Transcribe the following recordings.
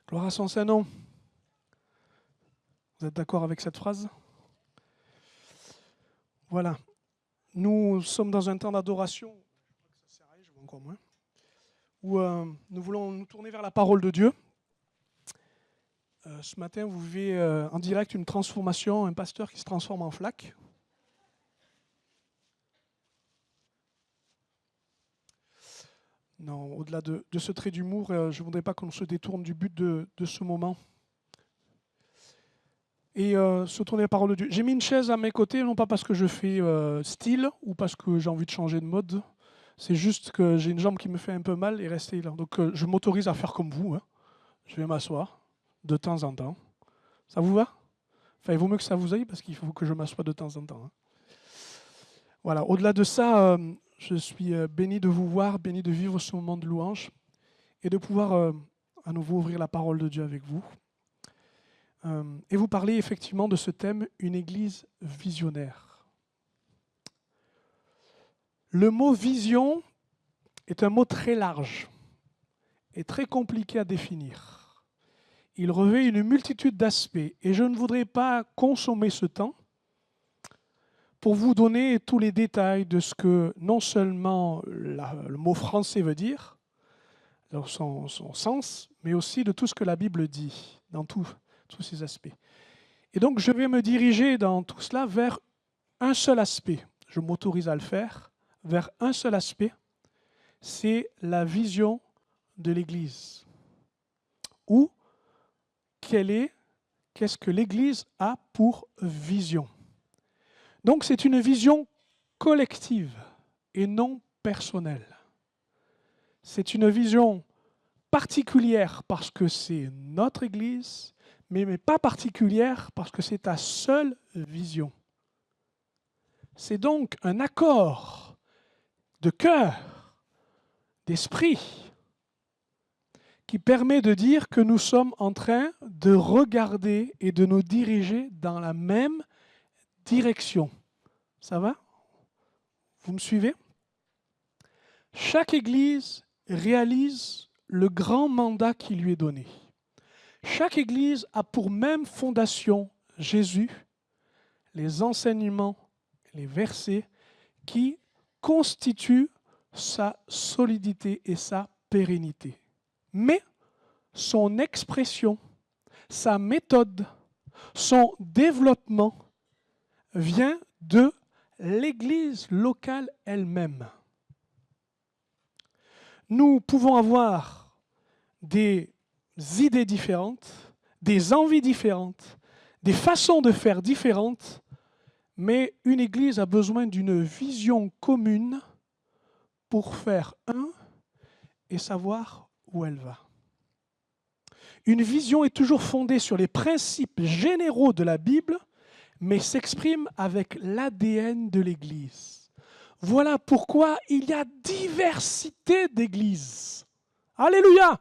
Gloire à son Saint-Nom. Vous êtes d'accord avec cette phrase? Voilà. Nous sommes dans un temps d'adoration, je vois encore moins, où nous voulons nous tourner vers la parole de Dieu. Ce matin, vous vivez en direct une transformation, un pasteur qui se transforme en flaque. Non, au-delà de ce trait d'humour, je ne voudrais pas qu'on se détourne du but de ce moment. Et se tourner la parole de Dieu. J'ai mis une chaise à mes côtés, non pas parce que je fais style ou parce que j'ai envie de changer de mode. C'est juste que j'ai une jambe qui me fait un peu mal et rester là. Donc je m'autorise à faire comme vous. Hein. Je vais m'asseoir de temps en temps. Ça vous va? Enfin, il vaut mieux que ça vous aille parce qu'il faut que je m'assoie de temps en temps. Hein. Voilà. Au-delà de ça, je suis béni de vous voir, béni de vivre ce moment de louange et de pouvoir à nouveau ouvrir la parole de Dieu avec vous. Et vous parlez effectivement de ce thème, une église visionnaire. Le mot vision est un mot très large et très compliqué à définir. Il revêt une multitude d'aspects et je ne voudrais pas consommer ce temps pour vous donner tous les détails de ce que non seulement le mot français veut dire, son sens, mais aussi de tout ce que la Bible dit dans tous ces aspects. Et donc, je vais me diriger dans tout cela vers un seul aspect. Je m'autorise à le faire, vers un seul aspect, c'est la vision de l'Église. Ou, qu'est-ce que l'Église a pour vision? Donc, c'est une vision collective et non personnelle. C'est une vision particulière parce que c'est notre Église, mais pas particulière parce que c'est ta seule vision. C'est donc un accord de cœur, d'esprit, qui permet de dire que nous sommes en train de regarder et de nous diriger dans la même direction. Ça va? Vous me suivez? Chaque Église réalise le grand mandat qui lui est donné. Chaque Église a pour même fondation Jésus, les enseignements, les versets qui constituent sa solidité et sa pérennité. Mais son expression, sa méthode, son développement vient de l'Église locale elle-même. Nous pouvons avoir des idées différentes, des envies différentes, des façons de faire différentes, mais une Église a besoin d'une vision commune pour faire un et savoir où elle va. Une vision est toujours fondée sur les principes généraux de la Bible, mais s'exprime avec l'ADN de l'Église. Voilà pourquoi il y a diversité d'églises. Alléluia!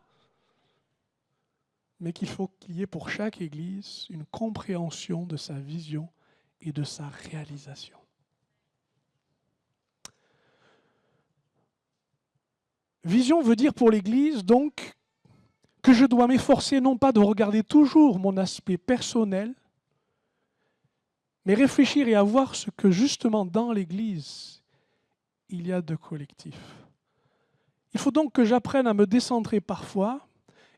Mais qu'il faut qu'il y ait pour chaque Église une compréhension de sa vision et de sa réalisation. Vision veut dire pour l'Église donc que je dois m'efforcer non pas de regarder toujours mon aspect personnel, mais réfléchir et avoir ce que justement dans l'Église, il y a de collectif. Il faut donc que j'apprenne à me décentrer parfois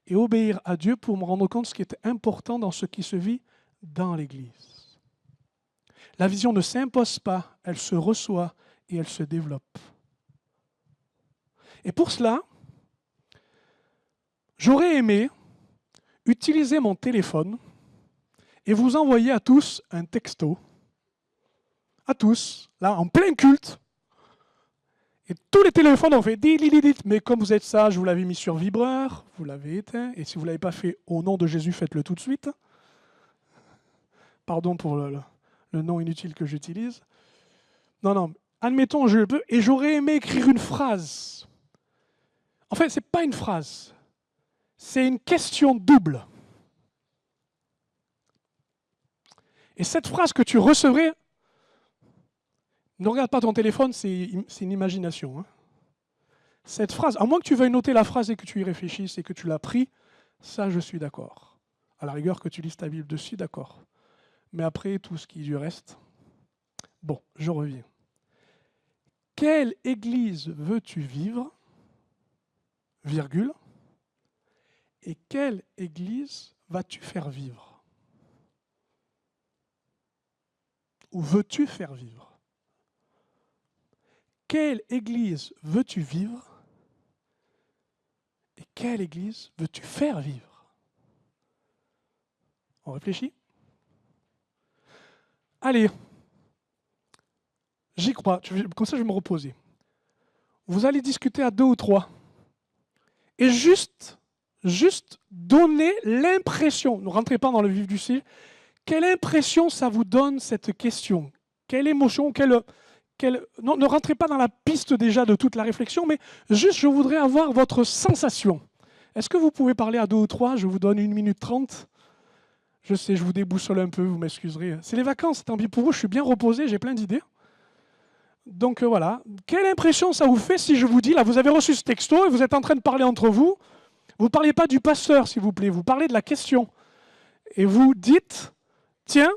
et obéir à Dieu pour me rendre compte de ce qui est important dans ce qui se vit dans l'Église. La vision ne s'impose pas, elle se reçoit et elle se développe. Et pour cela, j'aurais aimé utiliser mon téléphone et vous envoyer à tous un texto, à tous, là, en plein culte. Et tous les téléphones ont fait dit, mais comme vous êtes sage, vous l'avez mis sur vibreur, vous l'avez éteint, et si vous ne l'avez pas fait au nom de Jésus, faites-le tout de suite. Pardon pour le nom inutile que j'utilise. Non, admettons, je peux, et j'aurais aimé écrire une phrase. En fait, ce n'est pas une phrase, c'est une question double. Et cette phrase que tu recevrais, ne regarde pas ton téléphone, c'est une imagination. Hein. Cette phrase, à moins que tu veuilles noter la phrase et que tu y réfléchisses et que tu l'as pris, Ça, je suis d'accord. À la rigueur que tu lises ta Bible dessus, d'accord. Mais après, tout ce qui est du reste... Bon, je reviens. Quelle église veux-tu vivre, virgule, et quelle église vas-tu faire vivre? Ou veux-tu faire vivre? Quelle église veux-tu vivre et quelle église veux-tu faire vivre? On réfléchit? Allez, j'y crois, comme ça je vais me reposer. Vous allez discuter à 2 ou 3 et juste donner l'impression, ne rentrez pas dans le vif du sujet, quelle impression ça vous donne cette question? Quelle émotion, non, ne rentrez pas dans la piste déjà de toute la réflexion, mais juste je voudrais avoir votre sensation. Est-ce que vous pouvez parler à 2 ou 3? Je vous donne 1 minute 30. Je sais, je vous déboussole un peu, vous m'excuserez. C'est les vacances, tant pis pour vous, je suis bien reposé, j'ai plein d'idées. Donc voilà, quelle impression ça vous fait si je vous dis, là vous avez reçu ce texto et vous êtes en train de parler entre vous, vous ne parlez pas du pasteur s'il vous plaît, vous parlez de la question. Et vous dites, tiens,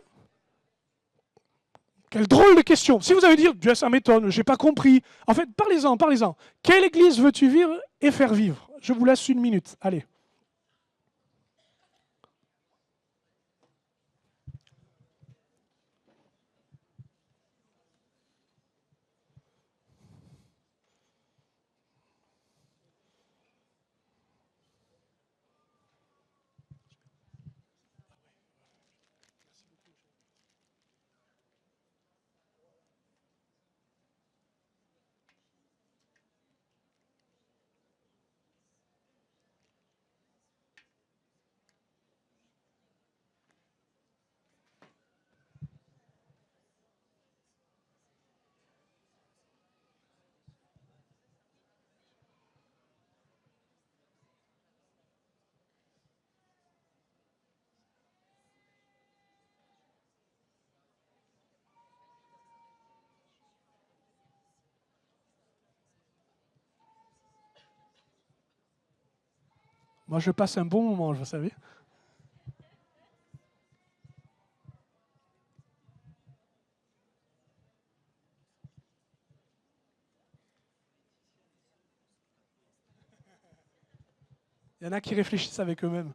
quelle drôle de question. Si vous avez dit, Dieu ça m'étonne, j'ai pas compris. En fait, parlez-en. Quelle église veux-tu vivre et faire vivre? Je vous laisse 1 minute, allez. Moi je passe un bon moment, vous savez. Il y en a qui réfléchissent avec eux-mêmes.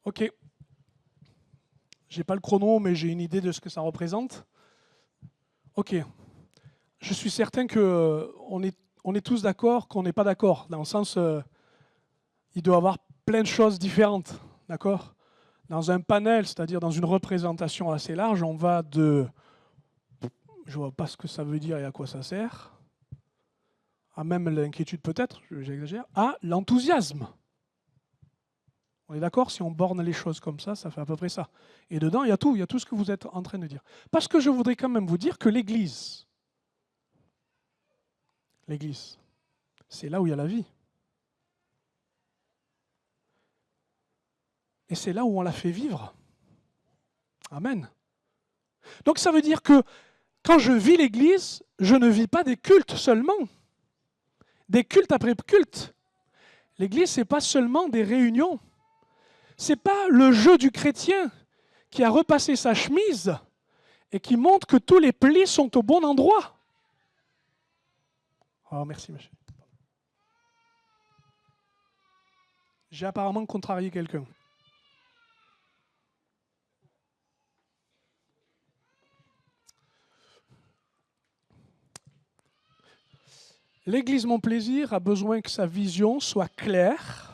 Ok. J'ai pas le chrono, mais j'ai une idée de ce que ça représente. Ok. Je suis certain que on est tous d'accord qu'on n'est pas d'accord, dans le sens, il doit y avoir plein de choses différentes, d'accord? Dans un panel, c'est-à-dire dans une représentation assez large, on va de, je vois pas ce que ça veut dire et à quoi ça sert, à même l'inquiétude peut-être, j'exagère, à l'enthousiasme. On est d'accord? Si on borne les choses comme ça fait à peu près ça. Et dedans, il y a tout ce que vous êtes en train de dire. Parce que je voudrais quand même vous dire que l'Église, c'est là où il y a la vie. Et c'est là où on la fait vivre. Amen. Donc ça veut dire que quand je vis l'Église, je ne vis pas des cultes seulement, des cultes après cultes. L'Église, ce n'est pas seulement des réunions. Ce n'est pas le jeu du chrétien qui a repassé sa chemise et qui montre que tous les plis sont au bon endroit. Oh, merci, monsieur. J'ai apparemment contrarié quelqu'un. L'Église Mon Plaisir a besoin que sa vision soit claire.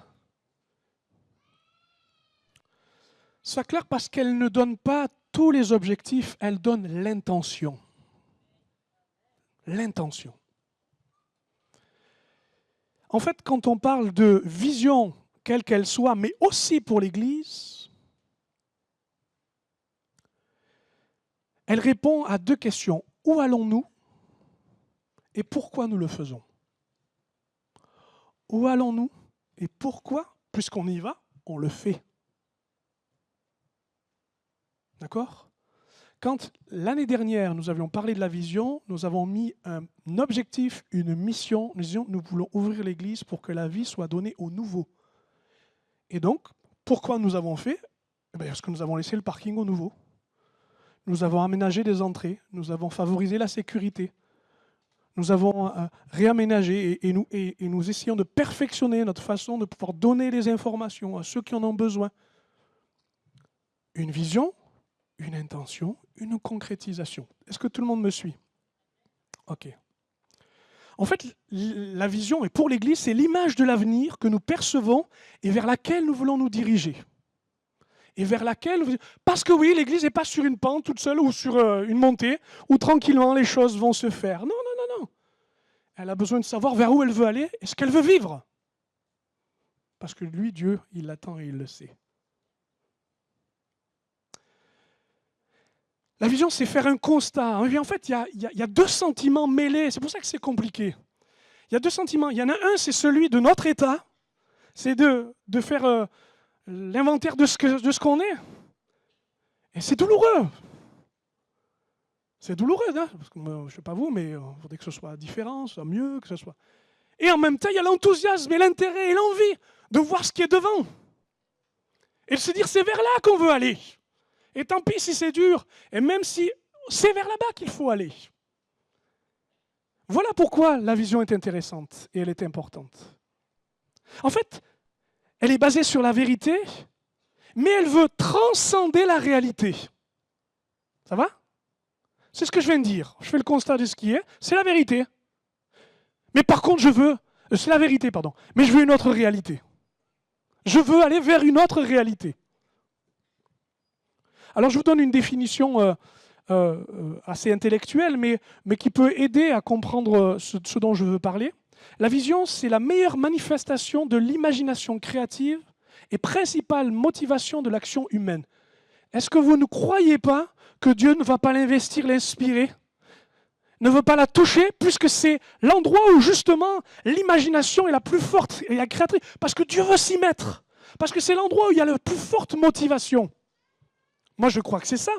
Soit claire parce qu'elle ne donne pas tous les objectifs, elle donne l'intention. L'intention. En fait, quand on parle de vision, quelle qu'elle soit, mais aussi pour l'Église, elle répond à 2 questions. Où allons-nous et pourquoi nous le faisons? Où allons-nous et pourquoi, puisqu'on y va, on le fait? D'accord ? Quand l'année dernière, nous avions parlé de la vision, nous avons mis un objectif, une mission. Nous disions, nous voulons ouvrir l'Église pour que la vie soit donnée aux nouveaux. Et donc, pourquoi nous avons fait ? Parce que nous avons laissé le parking aux nouveaux. Nous avons aménagé des entrées, nous avons favorisé la sécurité. Nous avons réaménagé et nous essayons de perfectionner notre façon de pouvoir donner les informations à ceux qui en ont besoin. Une vision, une intention, une concrétisation. Est-ce que tout le monde me suit ? Ok. En fait, la vision, et pour l'Église, c'est l'image de l'avenir que nous percevons et vers laquelle nous voulons nous diriger. Et vers laquelle... Parce que oui, l'Église n'est pas sur une pente toute seule ou sur une montée où tranquillement les choses vont se faire. Non, non, non, non. Elle a besoin de savoir vers où elle veut aller et ce qu'elle veut vivre. Parce que lui, Dieu, il l'attend et il le sait. La vision, c'est faire un constat. En fait, il y a deux sentiments mêlés. C'est pour ça que c'est compliqué. Il y a deux sentiments. Il y en a un, c'est celui de notre état. C'est de faire l'inventaire de ce qu'on est. Et c'est douloureux. C'est douloureux, hein, parce que je ne sais pas vous, mais il faudrait que ce soit différent, soit mieux, que ce soit... Et en même temps, il y a l'enthousiasme et l'intérêt et l'envie de voir ce qui est devant. Et de se dire, c'est vers là qu'on veut aller. Et tant pis si c'est dur, et même si c'est vers là-bas qu'il faut aller. Voilà pourquoi la vision est intéressante et elle est importante. En fait, elle est basée sur la vérité, mais elle veut transcender la réalité. Ça va ? C'est ce que je viens de dire. Je fais le constat de ce qui est. C'est la vérité. Mais par contre, c'est la vérité, pardon. Mais je veux une autre réalité. Je veux aller vers une autre réalité. Alors je vous donne une définition assez intellectuelle, mais qui peut aider à comprendre ce dont je veux parler. La vision, c'est la meilleure manifestation de l'imagination créative et principale motivation de l'action humaine. Est-ce que vous ne croyez pas que Dieu ne va pas l'investir, l'inspirer, ne veut pas la toucher, puisque c'est l'endroit où justement l'imagination est la plus forte et la créatrice, parce que Dieu veut s'y mettre, parce que c'est l'endroit où il y a la plus forte motivation. Moi, je crois que c'est ça.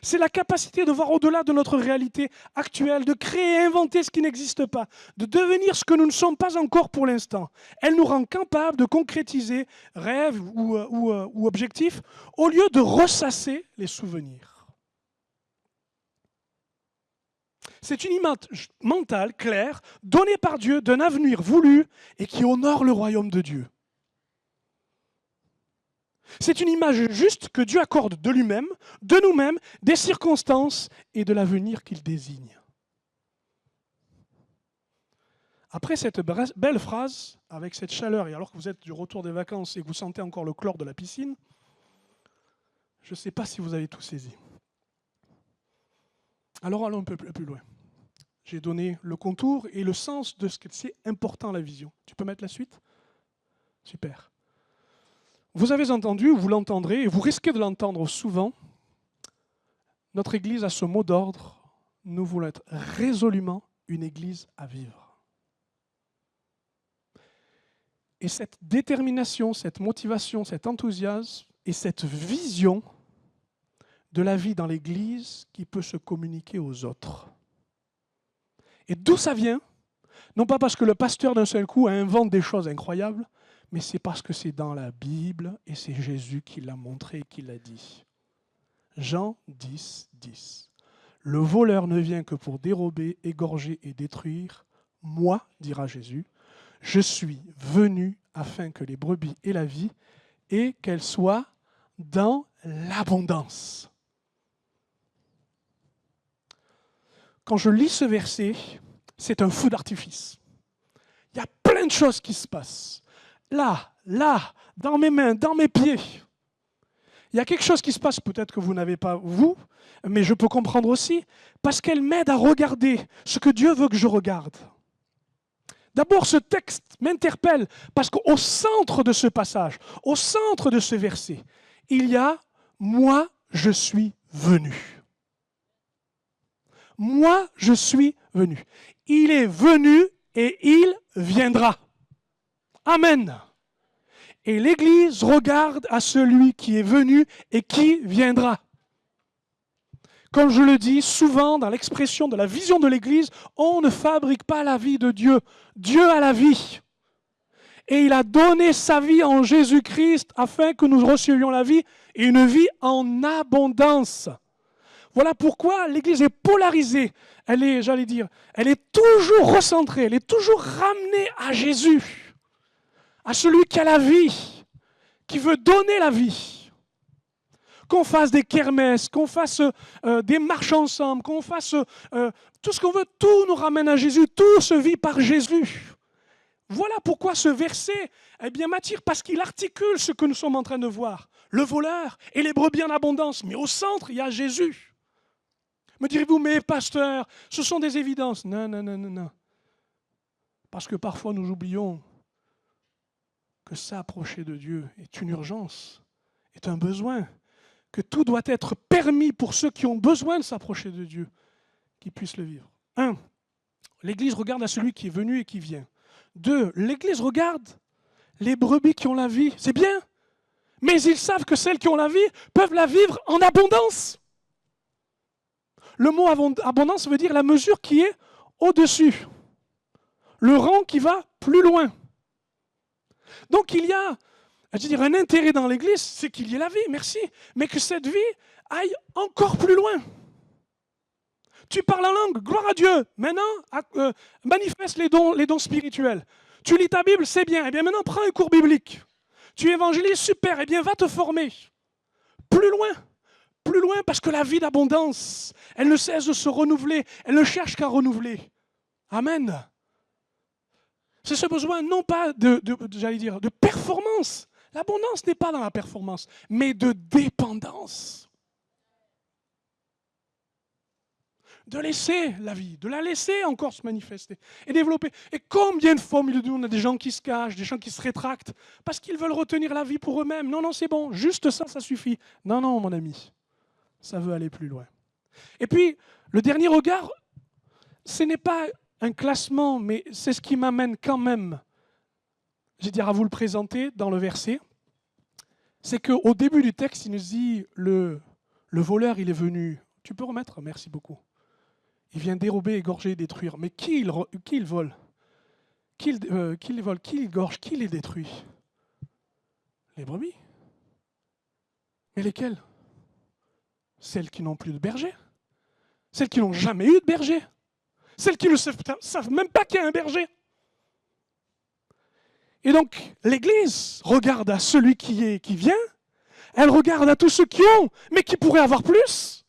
C'est la capacité de voir au-delà de notre réalité actuelle, de créer et inventer ce qui n'existe pas, de devenir ce que nous ne sommes pas encore pour l'instant. Elle nous rend capables de concrétiser rêves ou objectifs au lieu de ressasser les souvenirs. C'est une image mentale claire, donnée par Dieu d'un avenir voulu et qui honore le royaume de Dieu. C'est une image juste que Dieu accorde de lui-même, de nous-mêmes, des circonstances et de l'avenir qu'il désigne. Après cette belle phrase, avec cette chaleur, et alors que vous êtes du retour des vacances et que vous sentez encore le chlore de la piscine, je ne sais pas si vous avez tout saisi. Alors allons un peu plus loin. J'ai donné le contour et le sens de ce que c'est important la vision. Tu peux mettre la suite ? Super. Vous avez entendu, vous l'entendrez, et vous risquez de l'entendre souvent, notre Église a ce mot d'ordre, nous voulons être résolument une Église à vivre. Et cette détermination, cette motivation, cet enthousiasme et cette vision de la vie dans l'Église qui peut se communiquer aux autres. Et d'où ça vient ? Non pas parce que le pasteur d'un seul coup invente des choses incroyables, mais c'est parce que c'est dans la Bible et c'est Jésus qui l'a montré et qui l'a dit. Jean 10, 10. Le voleur ne vient que pour dérober, égorger et détruire. Moi, dira Jésus, je suis venu afin que les brebis aient la vie et qu'elles soient dans l'abondance. Quand je lis ce verset, c'est un feu d'artifice. Il y a plein de choses qui se passent. Là, dans mes mains, dans mes pieds. Il y a quelque chose qui se passe, peut-être que vous n'avez pas, vous, mais je peux comprendre aussi, parce qu'elle m'aide à regarder ce que Dieu veut que je regarde. D'abord, ce texte m'interpelle, parce qu'au centre de ce passage, au centre de ce verset, il y a « Moi, je suis venu ». Moi, je suis venu. Il est venu et il viendra. Amen. Et l'Église regarde à celui qui est venu et qui viendra. Comme je le dis souvent dans l'expression de la vision de l'Église, on ne fabrique pas la vie de Dieu. Dieu a la vie. Et il a donné sa vie en Jésus-Christ afin que nous recevions la vie et une vie en abondance. Voilà pourquoi l'Église est polarisée. Elle est, elle est toujours recentrée, elle est toujours ramenée à Jésus, à celui qui a la vie, qui veut donner la vie. Qu'on fasse des kermesses, qu'on fasse des marches ensemble, qu'on fasse tout ce qu'on veut, tout nous ramène à Jésus, tout se vit par Jésus. Voilà pourquoi ce verset m'attire, parce qu'il articule ce que nous sommes en train de voir. Le voleur et les brebis en abondance, mais au centre, il y a Jésus. Me direz-vous, mais pasteur, ce sont des évidences. Non. Parce que parfois nous oublions que s'approcher de Dieu est une urgence, est un besoin, que tout doit être permis pour ceux qui ont besoin de s'approcher de Dieu, qu'ils puissent le vivre. 1. L'Église regarde à celui qui est venu et qui vient. 2. L'Église regarde les brebis qui ont la vie. C'est bien, mais ils savent que celles qui ont la vie peuvent la vivre en abondance. Le mot abondance veut dire la mesure qui est au-dessus. Le rang qui va plus loin. Donc il y a un intérêt dans l'Église, c'est qu'il y ait la vie, merci, mais que cette vie aille encore plus loin. Tu parles en langue, gloire à Dieu. Maintenant, manifeste les dons spirituels. Tu lis ta Bible, c'est bien. Eh bien maintenant, prends un cours biblique. Tu évangélises, super. Eh bien, va te former. Plus loin, parce que la vie d'abondance, elle ne cesse de se renouveler. Elle ne cherche qu'à renouveler. Amen. C'est ce besoin, non pas de performance. L'abondance n'est pas dans la performance, mais de dépendance. De laisser la vie, de la laisser encore se manifester et développer. Et combien de fois au milieu de nous, on a des gens qui se cachent, des gens qui se rétractent, parce qu'ils veulent retenir la vie pour eux-mêmes. Non, c'est bon, juste ça suffit. Non, mon ami, ça veut aller plus loin. Et puis, le dernier regard, ce n'est pas un classement, mais c'est ce qui m'amène quand même, à vous le présenter dans le verset. C'est qu'au début du texte, il nous dit, le voleur, il est venu. Tu peux remettre? Merci beaucoup. Il vient dérober, égorger et détruire. Mais qui il vole? Qui il vole? Qui il égorge? Qui les détruit? Les brebis. Mais lesquelles? Celles qui n'ont plus de berger. Celles qui n'ont jamais eu de berger. Celles qui ne savent même pas qu'il y a un berger. Et donc, l'Église regarde à celui qui vient. Elle regarde à tous ceux qui ont, mais qui pourraient avoir plus.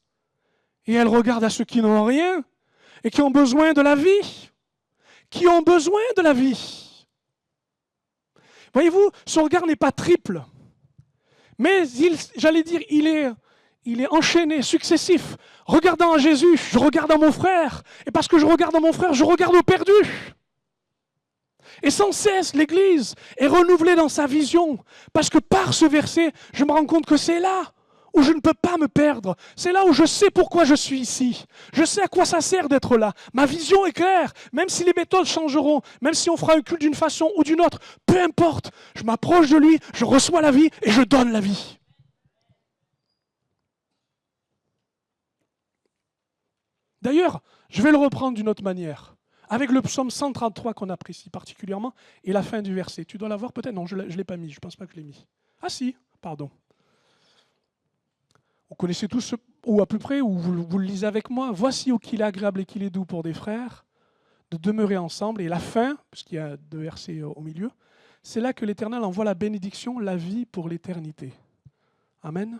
Et elle regarde à ceux qui n'ont rien et qui ont besoin de la vie. Qui ont besoin de la vie. Voyez-vous, son regard n'est pas triple. Mais, il est enchaîné, successif. Regardant à Jésus, je regarde à mon frère. Et parce que je regarde à mon frère, je regarde au perdu. Et sans cesse, l'Église est renouvelée dans sa vision. Parce que par ce verset, je me rends compte que c'est là où je ne peux pas me perdre. C'est là où je sais pourquoi je suis ici. Je sais à quoi ça sert d'être là. Ma vision est claire. Même si les méthodes changeront, même si on fera un culte d'une façon ou d'une autre, peu importe. Je m'approche de lui, je reçois la vie et je donne la vie. D'ailleurs, je vais le reprendre d'une autre manière. Avec le psaume 133 qu'on apprécie particulièrement et la fin du verset. Tu dois l'avoir peut-être? Non, je ne l'ai pas mis. Je ne pense pas que je l'ai mis. Ah si, pardon. Vous connaissez tous, ou à peu près, ou vous le lisez avec moi. Voici où qu'il est agréable et qu'il est doux pour des frères de demeurer ensemble. Et la fin, puisqu'il y a 2 versets au milieu, c'est là que l'Éternel envoie la bénédiction, la vie pour l'éternité. Amen.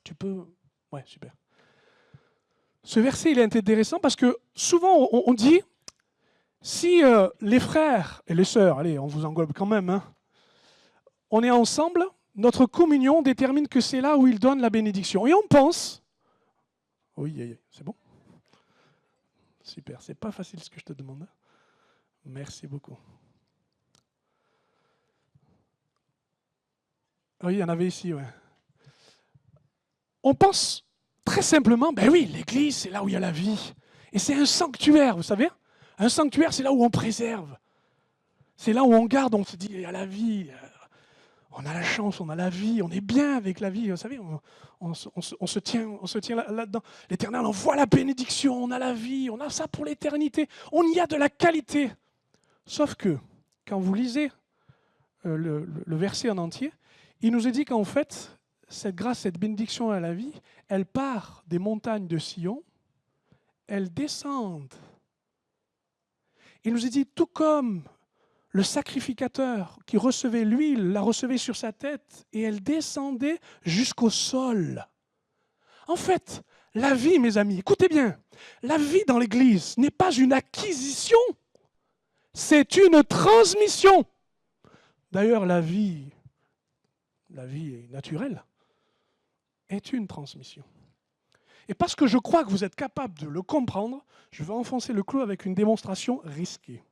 Tu peux... Ouais, super. Ce verset, il est intéressant parce que souvent, on dit, si les frères et les sœurs, allez, on vous englobe quand même, hein, on est ensemble, notre communion détermine que c'est là où il donne la bénédiction. Et on pense, oui, c'est bon? Super, c'est pas facile ce que je te demande. Merci beaucoup. Oui, il y en avait ici, ouais. On pense très simplement, ben oui, l'Église, c'est là où il y a la vie. Et c'est un sanctuaire, vous savez? Un sanctuaire, c'est là où on préserve. C'est là où on garde, on se dit, il y a la vie. On a la chance, on a la vie, on est bien avec la vie. Vous savez, on se tient là-dedans. L'Éternel envoie la bénédiction, on a la vie, on a ça pour l'éternité. On y a de la qualité. Sauf que, quand vous lisez le verset en entier, il nous est dit qu'en fait, cette grâce, cette bénédiction à la vie, elle part des montagnes de Sion, elle descend. Il nous est dit, tout comme le sacrificateur qui recevait l'huile, la recevait sur sa tête et elle descendait jusqu'au sol. En fait, la vie, mes amis, écoutez bien, la vie dans l'Église n'est pas une acquisition, c'est une transmission. D'ailleurs, la vie naturelle est une transmission. Et parce que je crois que vous êtes capable de le comprendre, je vais enfoncer le clou avec une démonstration risquée.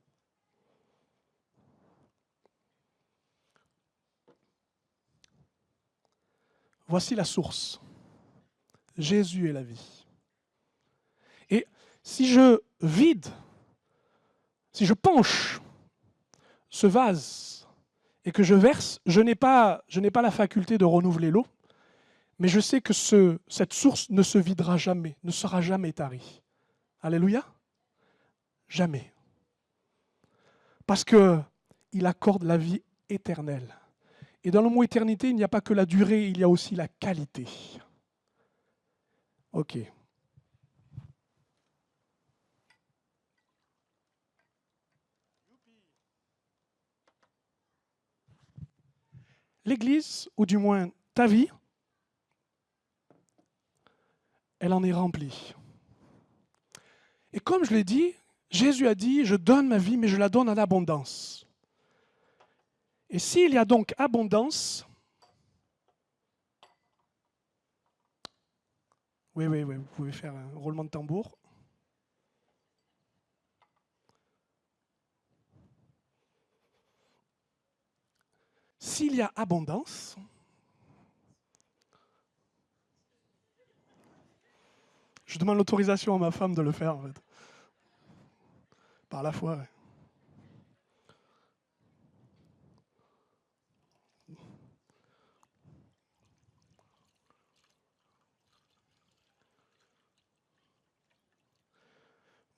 Voici la source. Jésus est la vie. Et si je vide, si je penche ce vase et que je verse, je n'ai pas la faculté de renouveler l'eau, mais je sais que cette source ne se videra jamais, ne sera jamais tarie. Alléluia. Jamais. Parce qu'il accorde la vie éternelle. Et dans le mot éternité, il n'y a pas que la durée, il y a aussi la qualité. Ok. L'Église, ou du moins ta vie, elle en est remplie. Et comme je l'ai dit, Jésus a dit, je donne ma vie, mais je la donne en abondance. Et s'il y a donc abondance, oui, vous pouvez faire un roulement de tambour. S'il y a abondance, je demande l'autorisation à ma femme de le faire, en fait. Par la foi, ouais.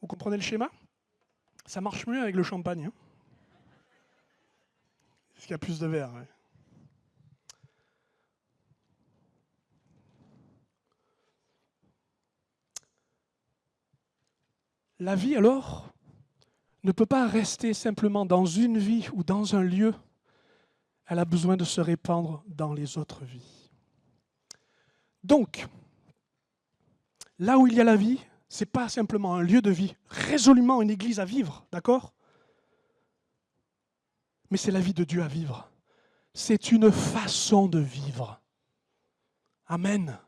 Vous comprenez le schéma? Ça marche mieux avec le champagne. Hein, parce qu'il y a plus de verre. Ouais. La vie, alors, ne peut pas rester simplement dans une vie ou dans un lieu. Elle a besoin de se répandre dans les autres vies. Donc, là où il y a la vie, ce n'est pas simplement un lieu de vie, résolument une église à vivre, d'accord? Mais c'est la vie de Dieu à vivre. C'est une façon de vivre. Amen.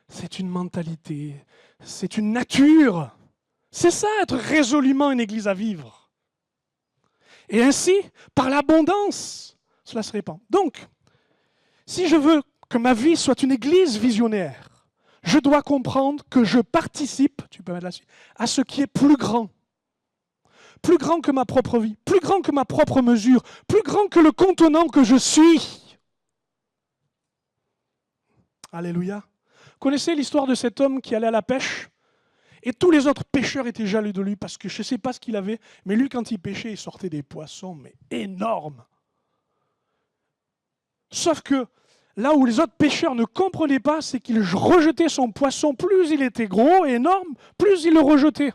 C'est une mentalité, c'est une nature. C'est ça, être résolument une église à vivre. Et ainsi, par l'abondance, cela se répand. Donc, si je veux que ma vie soit une église visionnaire, je dois comprendre que je participe, tu peux mettre là-dessus, à ce qui est plus grand. Plus grand que ma propre vie, plus grand que ma propre mesure, plus grand que le contenant que je suis. Alléluia. Connaissez l'histoire de cet homme qui allait à la pêche? Et tous les autres pêcheurs étaient jaloux de lui parce que je ne sais pas ce qu'il avait, mais lui, quand il pêchait, il sortait des poissons, mais énormes. Sauf que là où les autres pêcheurs ne comprenaient pas, c'est qu'il rejetait son poisson. Plus il était gros et énorme, plus il le rejetait.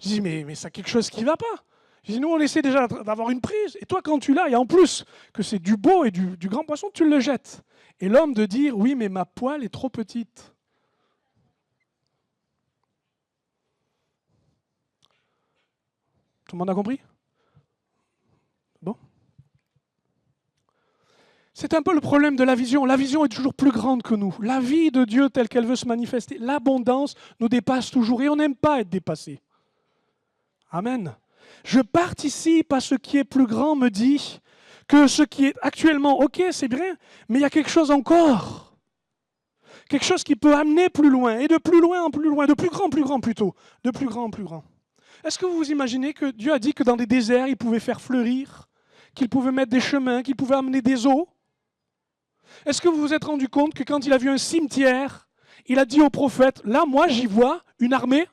Je dis, mais ça a quelque chose qui ne va pas. Je dis, nous, on essaie déjà d'avoir une prise. Et toi, quand tu l'as, et en plus que c'est du beau et du grand poisson, tu le jettes. Et l'homme de dire, oui, mais ma poêle est trop petite. Tout le monde a compris? Bon. C'est un peu le problème de la vision. La vision est toujours plus grande que nous. La vie de Dieu telle qu'elle veut se manifester, l'abondance nous dépasse toujours et on n'aime pas être dépassé. Amen. Je participe à ce qui est plus grand, me dit que ce qui est actuellement, ok, c'est bien, mais il y a quelque chose encore. Quelque chose qui peut amener plus loin, et de plus loin en plus loin, de plus grand plutôt, de plus grand en plus grand. Est-ce que vous vous imaginez que Dieu a dit que dans des déserts, il pouvait faire fleurir, qu'il pouvait mettre des chemins, qu'il pouvait amener des eaux? Est-ce que vous vous êtes rendu compte que quand il a vu un cimetière, il a dit au prophète, là, moi, j'y vois une armée?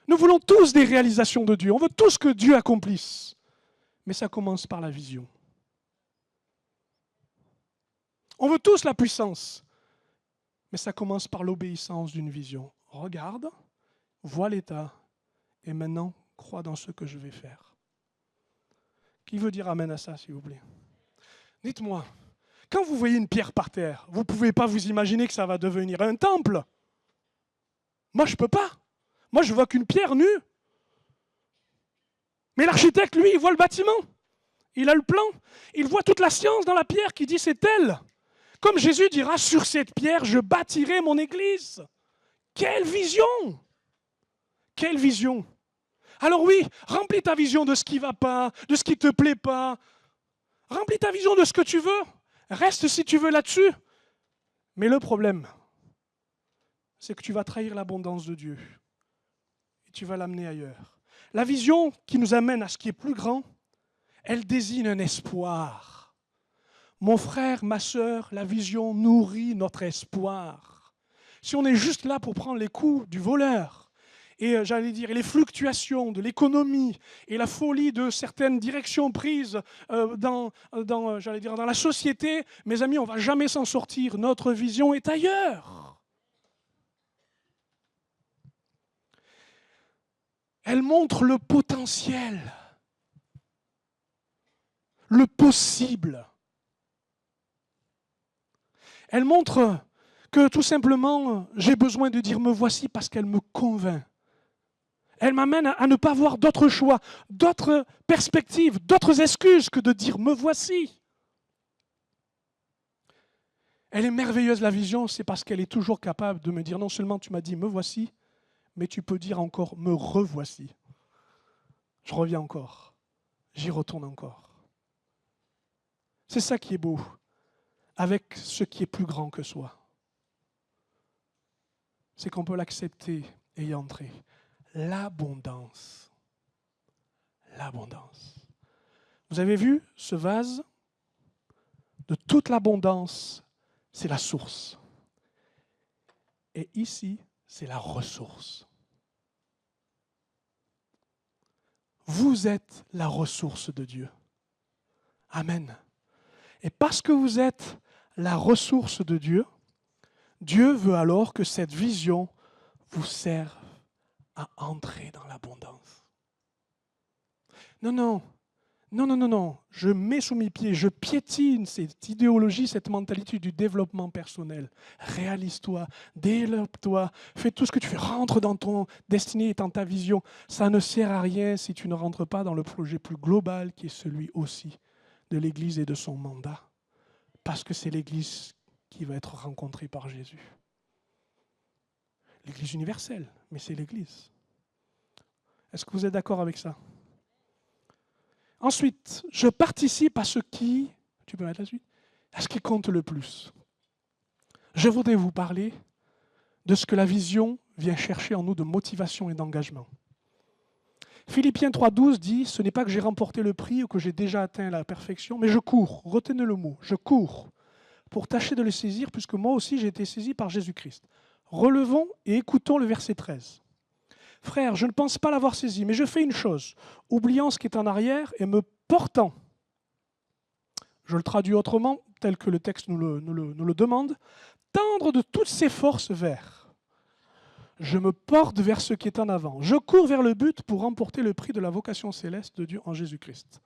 Nous voulons tous des réalisations de Dieu. On veut tous que Dieu accomplisse. Mais ça commence par la vision. On veut tous la puissance. Mais ça commence par l'obéissance d'une vision. Regarde, vois l'état, et maintenant, crois dans ce que je vais faire. Qui veut dire amen à ça, s'il vous plaît? Dites-moi, quand vous voyez une pierre par terre, vous ne pouvez pas vous imaginer que ça va devenir un temple. Moi, je ne peux pas. Moi, je vois qu'une pierre nue. Mais l'architecte, lui, il voit le bâtiment. Il a le plan. Il voit toute la science dans la pierre qui dit c'est elle. Comme Jésus dira, sur cette pierre, je bâtirai mon église. Quelle vision! Quelle vision! Alors oui, remplis ta vision de ce qui ne va pas, de ce qui ne te plaît pas. Remplis ta vision de ce que tu veux. Reste si tu veux là-dessus. Mais le problème, c'est que tu vas trahir l'abondance de Dieu. Et tu vas l'amener ailleurs. La vision qui nous amène à ce qui est plus grand, elle désigne un espoir. Mon frère, ma sœur, la vision nourrit notre espoir. Si on est juste là pour prendre les coups du voleur, et j'allais dire les fluctuations de l'économie et la folie de certaines directions prises dans la société, mes amis, on ne va jamais s'en sortir. Notre vision est ailleurs. Elle montre le potentiel, le possible. Elle montre que tout simplement, j'ai besoin de dire « me voici » parce qu'elle me convainc. Elle m'amène à ne pas voir d'autres choix, d'autres perspectives, d'autres excuses que de dire « me voici ». Elle est merveilleuse, la vision, c'est parce qu'elle est toujours capable de me dire non seulement tu m'as dit « me voici », mais tu peux dire encore « me revoici ». Je reviens encore, j'y retourne encore. C'est ça qui est beau, avec ce qui est plus grand que soi. C'est qu'on peut l'accepter et y entrer. L'abondance. L'abondance. Vous avez vu ce vase? De toute l'abondance, c'est la source. Et ici, c'est la ressource. Vous êtes la ressource de Dieu. Amen. Et parce que vous êtes la ressource de Dieu, Dieu veut alors que cette vision vous serve à entrer dans l'abondance. Non. Je mets sous mes pieds, je piétine cette idéologie, cette mentalité du développement personnel. Réalise-toi, développe-toi, fais tout ce que tu fais, rentre dans ton destinée et dans ta vision. Ça ne sert à rien si tu ne rentres pas dans le projet plus global qui est celui aussi de l'Église et de son mandat. Parce que c'est l'Église qui va être rencontrée par Jésus. L'Église universelle, mais c'est l'Église. Est-ce que vous êtes d'accord avec ça? Ensuite, je participe à ce qui, tu peux mettre la suite, à ce qui compte le plus. Je voudrais vous parler de ce que la vision vient chercher en nous de motivation et d'engagement. Philippiens 3,12 dit, ce n'est pas que j'ai remporté le prix ou que j'ai déjà atteint la perfection, mais je cours, retenez le mot, je cours, pour tâcher de le saisir, puisque moi aussi j'ai été saisi par Jésus-Christ. Relevons et écoutons le verset 13. Frère, je ne pense pas l'avoir saisi, mais je fais une chose, oubliant ce qui est en arrière et me portant, je le traduis autrement, tel que le texte nous le demande, tendre de toutes ses forces vers. Je me porte vers ce qui est en avant. Je cours vers le but pour remporter le prix de la vocation céleste de Dieu en Jésus-Christ.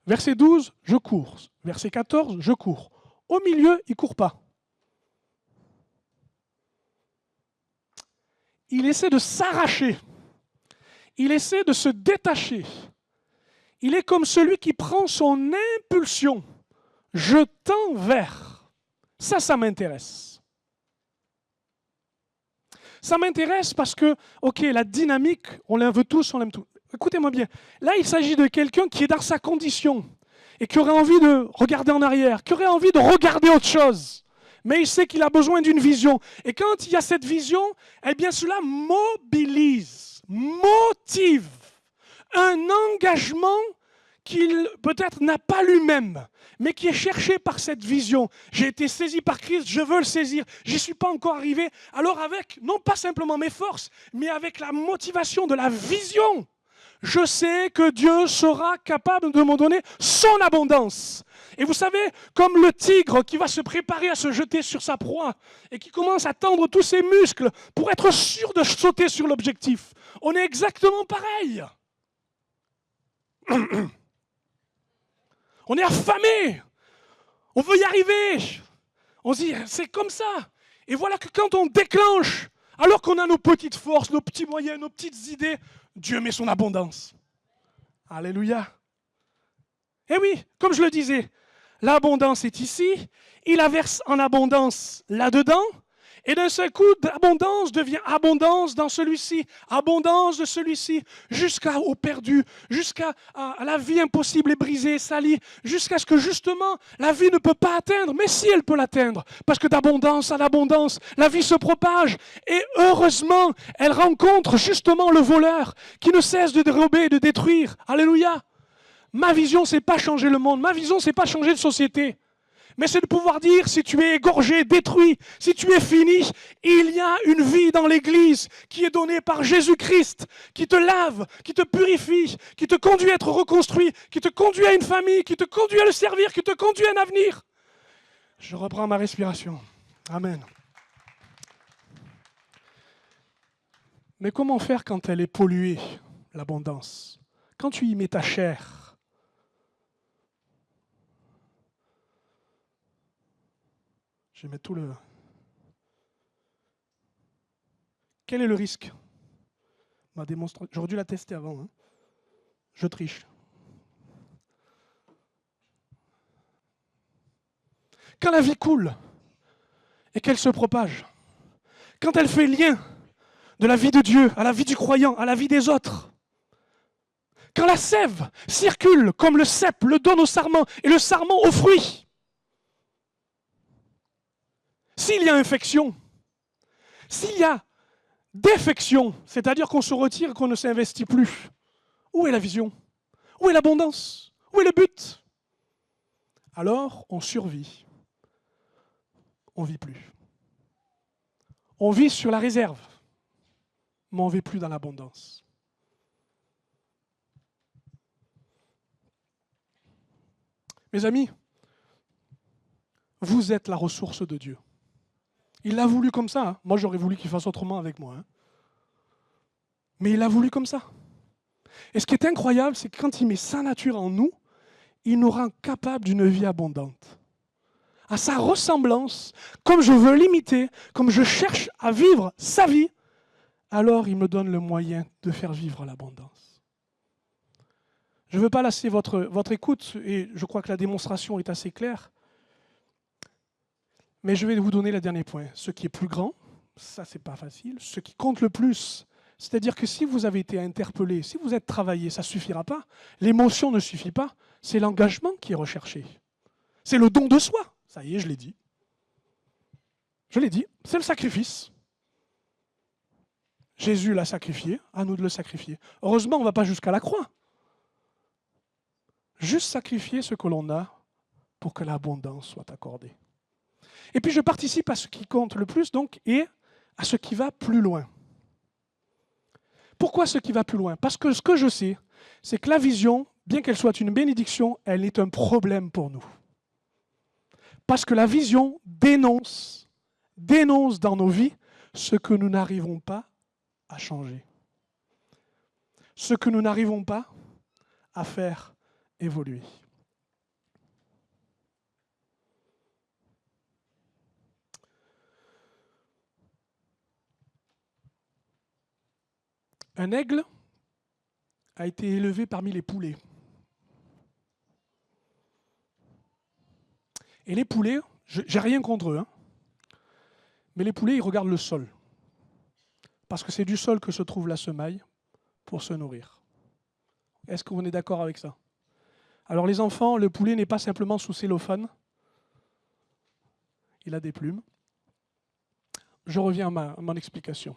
Verset 12, je cours. Verset 14, je cours. Au milieu, il ne court pas. Il essaie de s'arracher. Il essaie de se détacher. Il est comme celui qui prend son impulsion. Je tends vers. Ça m'intéresse. Ça m'intéresse parce que, ok, la dynamique, on la veut tous, on l'aime tous. Écoutez-moi bien. Là, il s'agit de quelqu'un qui est dans sa condition et qui aurait envie de regarder en arrière, qui aurait envie de regarder autre chose. Mais il sait qu'il a besoin d'une vision. Et quand il y a cette vision, eh bien cela mobilise, motive un engagement qu'il peut-être n'a pas lui-même, mais qui est cherché par cette vision. J'ai été saisi par Christ, je veux le saisir, j'y suis pas encore arrivé. Alors avec, non pas simplement mes forces, mais avec la motivation de la vision, je sais que Dieu sera capable de me donner son abondance. Et vous savez, comme le tigre qui va se préparer à se jeter sur sa proie et qui commence à tendre tous ses muscles pour être sûr de sauter sur l'objectif, on est exactement pareil. On est affamé, on veut y arriver, on se dit c'est comme ça. Et voilà que quand on déclenche, alors qu'on a nos petites forces, nos petits moyens, nos petites idées, Dieu met son abondance. Alléluia. Et oui, comme je le disais, l'abondance est ici, il la verse en abondance là-dedans, et d'un seul coup, l'abondance devient abondance dans celui-ci, abondance de celui-ci, jusqu'au perdu, jusqu'à la vie impossible et brisée, salie, jusqu'à ce que justement la vie ne peut pas atteindre, mais si elle peut l'atteindre, parce que d'abondance en abondance, la vie se propage, et heureusement, elle rencontre justement le voleur qui ne cesse de dérober et de détruire. Alléluia. Ma vision, c'est pas changer le monde, ma vision, c'est pas changer de société. Mais c'est de pouvoir dire, si tu es égorgé, détruit, si tu es fini, il y a une vie dans l'Église qui est donnée par Jésus-Christ, qui te lave, qui te purifie, qui te conduit à être reconstruit, qui te conduit à une famille, qui te conduit à le servir, qui te conduit à un avenir. Je reprends ma respiration. Amen. Mais comment faire quand elle est polluée, l'abondance? Quand tu y mets ta chair? Je vais mettre tout le... Quel est le risque? J'aurais dû la tester avant. Hein. Je triche. Quand la vie coule et qu'elle se propage, quand elle fait lien de la vie de Dieu à la vie du croyant, à la vie des autres, quand la sève circule comme le cep le donne au sarment et le sarment aux fruits, s'il y a infection, s'il y a défection, c'est-à-dire qu'on se retire et qu'on ne s'investit plus, où est la vision? Où est l'abondance? Où est le but? Alors, on survit. On ne vit plus. On vit sur la réserve, mais on ne vit plus dans l'abondance. Mes amis, vous êtes la ressource de Dieu. Il l'a voulu comme ça. Hein. Moi, j'aurais voulu qu'il fasse autrement avec moi. Hein. Mais il l'a voulu comme ça. Et ce qui est incroyable, c'est que quand il met sa nature en nous, il nous rend capables d'une vie abondante. À sa ressemblance, comme je veux l'imiter, comme je cherche à vivre sa vie, alors il me donne le moyen de faire vivre l'abondance. Je ne veux pas lasser votre écoute, et je crois que la démonstration est assez claire. Mais je vais vous donner le dernier point. Ce qui est plus grand, ça c'est pas facile. Ce qui compte le plus, c'est-à-dire que si vous avez été interpellé, si vous êtes travaillé, ça ne suffira pas. L'émotion ne suffit pas. C'est l'engagement qui est recherché. C'est le don de soi. Ça y est, je l'ai dit. Je l'ai dit, c'est le sacrifice. Jésus l'a sacrifié, à nous de le sacrifier. Heureusement, on ne va pas jusqu'à la croix. Juste sacrifier ce que l'on a pour que l'abondance soit accordée. Et puis je participe à ce qui compte le plus, donc, et à ce qui va plus loin. Pourquoi ce qui va plus loin? Parce que ce que je sais, c'est que la vision, bien qu'elle soit une bénédiction, elle est un problème pour nous. Parce que la vision dénonce dans nos vies ce que nous n'arrivons pas à changer. Ce que nous n'arrivons pas à faire évoluer. Un aigle a été élevé parmi les poulets. Et les poulets, j'ai rien contre eux, hein, mais les poulets, ils regardent le sol. Parce que c'est du sol que se trouve la semaille pour se nourrir. Est-ce que vous êtes d'accord avec ça? Alors les enfants, le poulet n'est pas simplement sous cellophane. Il a des plumes. Je reviens à mon explication.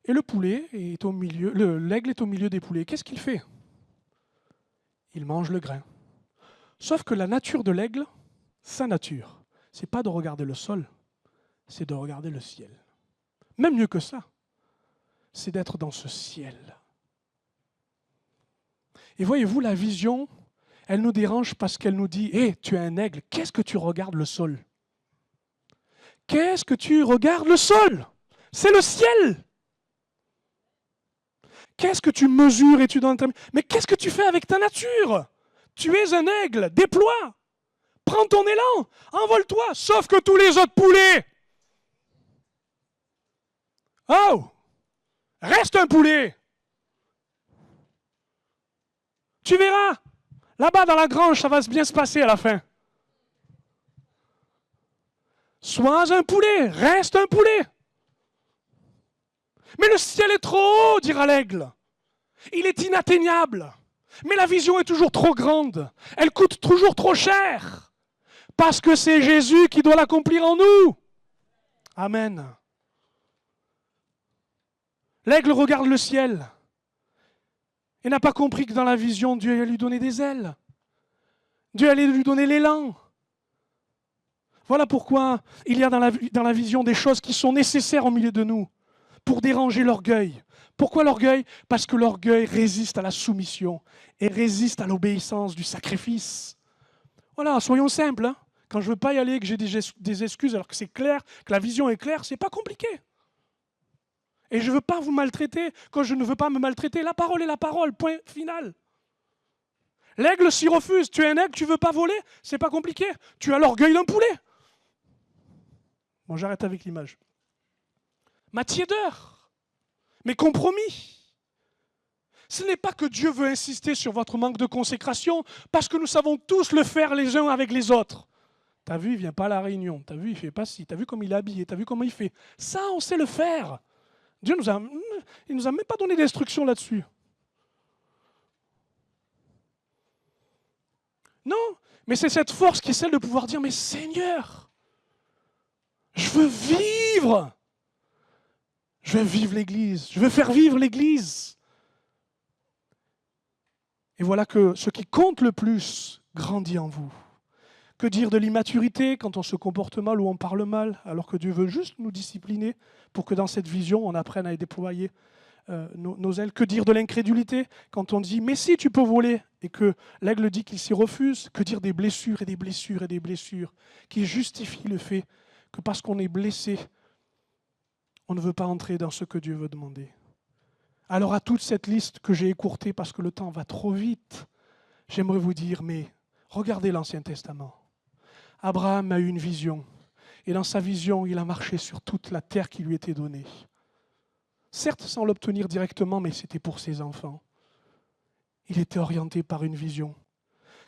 Et le poulet est au milieu, l'aigle est au milieu des poulets. Qu'est-ce qu'il fait? il mange le grain. Sauf que la nature de l'aigle, sa nature, c'est pas de regarder le sol, c'est de regarder le ciel. Même mieux que ça, c'est d'être dans ce ciel. Et voyez-vous, la vision, elle nous dérange parce qu'elle nous dit « Hé, tu es un aigle, qu'est-ce que tu regardes le sol ?» Qu'est-ce que tu regardes le sol? C'est le ciel. Qu'est-ce que tu mesures et tu donnes? Mais qu'est-ce que tu fais avec ta nature? Tu es un aigle, déploie. Prends ton élan, envole-toi, sauf que tous les autres poulets. Oh, reste un poulet. Tu verras, là-bas dans la grange, ça va bien se passer à la fin. Sois un poulet, reste un poulet. Mais le ciel est trop haut, dira l'aigle. Il est inatteignable. Mais la vision est toujours trop grande. Elle coûte toujours trop cher. Parce que c'est Jésus qui doit l'accomplir en nous. Amen. L'aigle regarde le ciel et n'a pas compris que dans la vision, Dieu allait lui donner des ailes. Dieu allait lui donner l'élan. Voilà pourquoi il y a dans la vision des choses qui sont nécessaires au milieu de nous pour déranger l'orgueil. Pourquoi l'orgueil? Parce que l'orgueil résiste à la soumission et résiste à l'obéissance du sacrifice. Voilà, soyons simples. Hein. Quand je ne veux pas y aller, que j'ai des excuses alors que c'est clair, que la vision est claire, c'est pas compliqué. Et je ne veux pas vous maltraiter quand je ne veux pas me maltraiter. La parole est la parole, point final. L'aigle s'y refuse. Tu es un aigle, tu ne veux pas voler, c'est pas compliqué. Tu as l'orgueil d'un poulet. Bon, j'arrête avec l'image. Ma tiédeur, mes compromis. Ce n'est pas que Dieu veut insister sur votre manque de consécration, parce que nous savons tous le faire les uns avec les autres. T'as vu, il ne vient pas à la réunion. T'as vu, il ne fait pas ci. T'as vu comme il est habillé. T'as vu comment il fait. Ça, on sait le faire. Dieu nous a même pas donné d'instructions là-dessus. Non, mais c'est cette force qui est celle de pouvoir dire, mais Seigneur, je veux vivre. Je veux vivre l'Église. Je veux faire vivre l'Église. Et voilà que ce qui compte le plus grandit en vous. Que dire de l'immaturité quand on se comporte mal ou on parle mal, alors que Dieu veut juste nous discipliner pour que dans cette vision, on apprenne à déployer nos ailes. Que dire de l'incrédulité quand on dit « mais si tu peux voler » et que l'aigle dit qu'il s'y refuse. Que dire des blessures et des blessures et des blessures qui justifient le fait que parce qu'on est blessé, on ne veut pas entrer dans ce que Dieu veut demander. Alors à toute cette liste que j'ai écourtée parce que le temps va trop vite, j'aimerais vous dire, mais regardez l'Ancien Testament. Abraham a eu une vision, et dans sa vision, il a marché sur toute la terre qui lui était donnée. Certes, sans l'obtenir directement, mais c'était pour ses enfants. Il était orienté par une vision.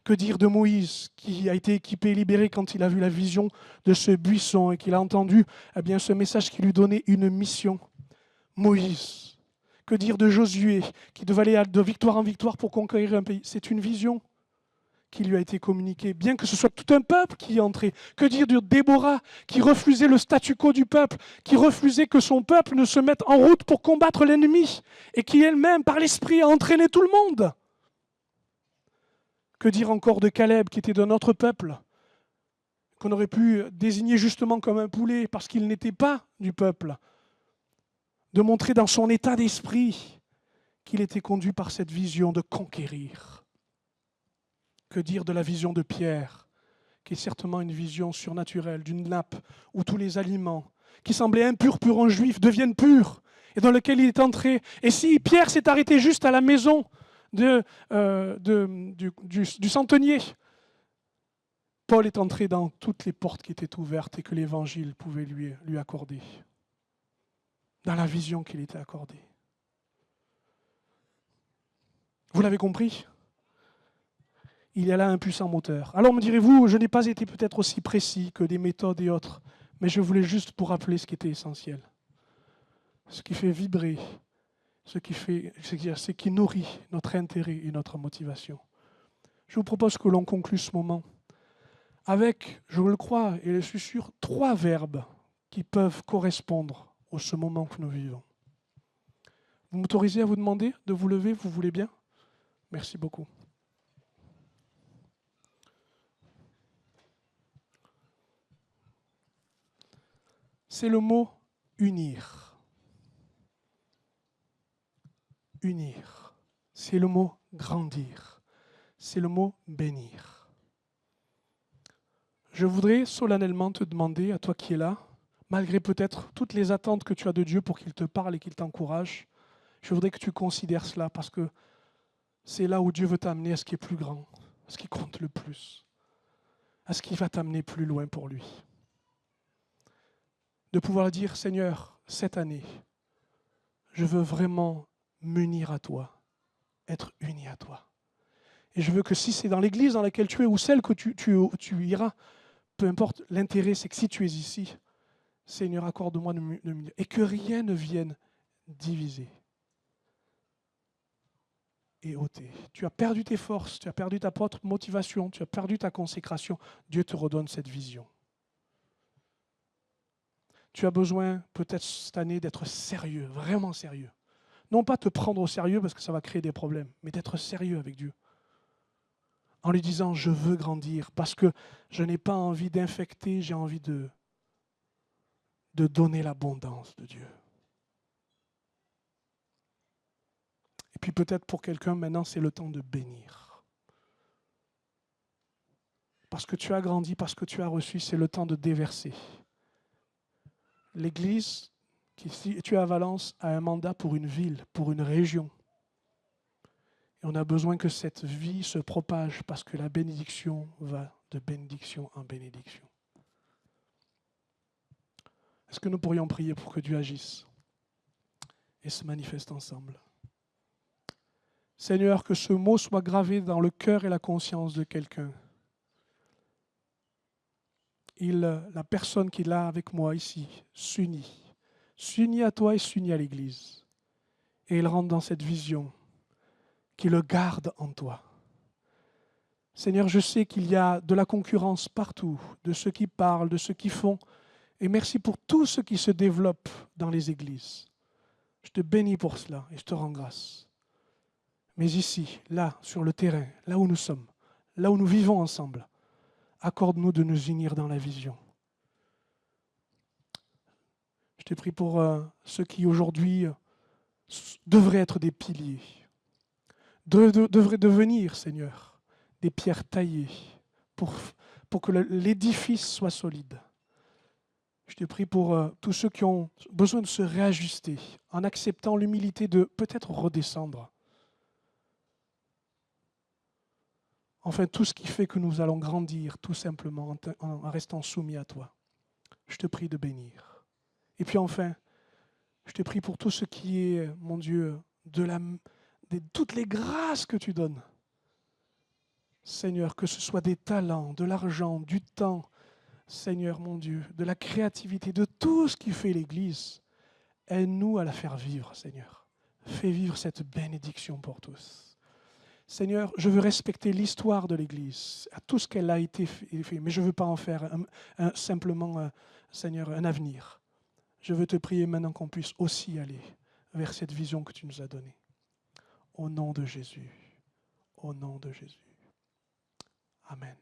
Que dire de Moïse, qui a été équipé et libéré quand il a vu la vision de ce buisson et qu'il a entendu ce message qui lui donnait une mission. Moïse. Que dire de Josué, qui devait aller de victoire en victoire pour conquérir un pays. C'est une vision qui lui a été communiquée, bien que ce soit tout un peuple qui y entrait. Que dire de Déborah, qui refusait le statu quo du peuple, qui refusait que son peuple ne se mette en route pour combattre l'ennemi, et qui elle-même, par l'esprit, a entraîné tout le monde. Que dire encore de Caleb, qui était d'un autre peuple, qu'on aurait pu désigner justement comme un poulet, parce qu'il n'était pas du peuple. De montrer dans son état d'esprit qu'il était conduit par cette vision de conquérir. Que dire de la vision de Pierre, qui est certainement une vision surnaturelle, d'une nappe où tous les aliments, qui semblaient impurs pour un juif, deviennent purs, et dans lequel il est entré. Et si Pierre s'est arrêté juste à la maison du centenier, Paul est entré dans toutes les portes qui étaient ouvertes et que l'Évangile pouvait lui accorder, dans la vision qu'il était accordée. Vous l'avez compris ? Il y a là un puissant moteur. Alors me direz-vous, je n'ai pas été peut-être aussi précis que des méthodes et autres, mais je voulais juste vous rappeler ce qui était essentiel. Ce qui fait vibrer, ce qui nourrit notre intérêt et notre motivation. Je vous propose que l'on conclue ce moment avec, je le crois et je suis sûr, 3 verbes qui peuvent correspondre à ce moment que nous vivons. Vous m'autorisez à vous demander de vous lever, vous voulez bien ? Merci beaucoup. c'est le mot unir. Unir. C'est le mot grandir. C'est le mot bénir. Je voudrais solennellement te demander, à toi qui es là, malgré peut-être toutes les attentes que tu as de Dieu pour qu'il te parle et qu'il t'encourage, je voudrais que tu considères cela parce que c'est là où Dieu veut t'amener à ce qui est plus grand, à ce qui compte le plus, à ce qui va t'amener plus loin pour lui. De pouvoir dire, Seigneur, cette année, je veux vraiment m'unir à toi, être uni à toi. Et je veux que si c'est dans l'église dans laquelle tu es ou celle que tu iras, peu importe, l'intérêt c'est que si tu es ici, Seigneur, accorde-moi de m'unir et que rien ne vienne diviser et ôter. Tu as perdu tes forces, tu as perdu ta propre motivation, tu as perdu ta consécration. Dieu te redonne cette vision. Tu as besoin peut-être cette année d'être sérieux, vraiment sérieux. Non pas te prendre au sérieux parce que ça va créer des problèmes, mais d'être sérieux avec Dieu. En lui disant, je veux grandir parce que je n'ai pas envie d'infecter, j'ai envie de donner l'abondance de Dieu. Et puis peut-être pour quelqu'un, maintenant, c'est le temps de bénir. Parce que tu as grandi, parce que tu as reçu, c'est le temps de déverser. L'Église qui située à Valence a un mandat pour une ville, pour une région. Et on a besoin que cette vie se propage parce que la bénédiction va de bénédiction en bénédiction. Est-ce que nous pourrions prier pour que Dieu agisse et se manifeste ensemble? Seigneur, que ce mot soit gravé dans le cœur et la conscience de quelqu'un. La personne qui est là avec moi ici s'unit à toi et s'unit à l'Église. Et il rentre dans cette vision qui le garde en toi. Seigneur, je sais qu'il y a de la concurrence partout, de ceux qui parlent, de ceux qui font. Et merci pour tout ce qui se développe dans les églises. Je te bénis pour cela et je te rends grâce. Mais ici, là, sur le terrain, là où nous sommes, là où nous vivons ensemble, accorde-nous de nous unir dans la vision. Je te prie pour ceux qui aujourd'hui devraient être des piliers, devraient devenir, Seigneur, des pierres taillées pour que l'édifice soit solide. Je te prie pour tous ceux qui ont besoin de se réajuster en acceptant l'humilité de peut-être redescendre. Enfin, tout ce qui fait que nous allons grandir tout simplement en restant soumis à toi. Je te prie de bénir. Et puis enfin, je te prie pour tout ce qui est, mon Dieu, de toutes les grâces que tu donnes. Seigneur, que ce soit des talents, de l'argent, du temps, Seigneur mon Dieu, de la créativité, de tout ce qui fait l'Église, aide-nous à la faire vivre, Seigneur. Fais vivre cette bénédiction pour tous. Seigneur, je veux respecter l'histoire de l'Église, à tout ce qu'elle a été fait, mais je ne veux pas en faire simplement, Seigneur, un avenir. Je veux te prier maintenant qu'on puisse aussi aller vers cette vision que tu nous as donnée. Au nom de Jésus. Au nom de Jésus. Amen.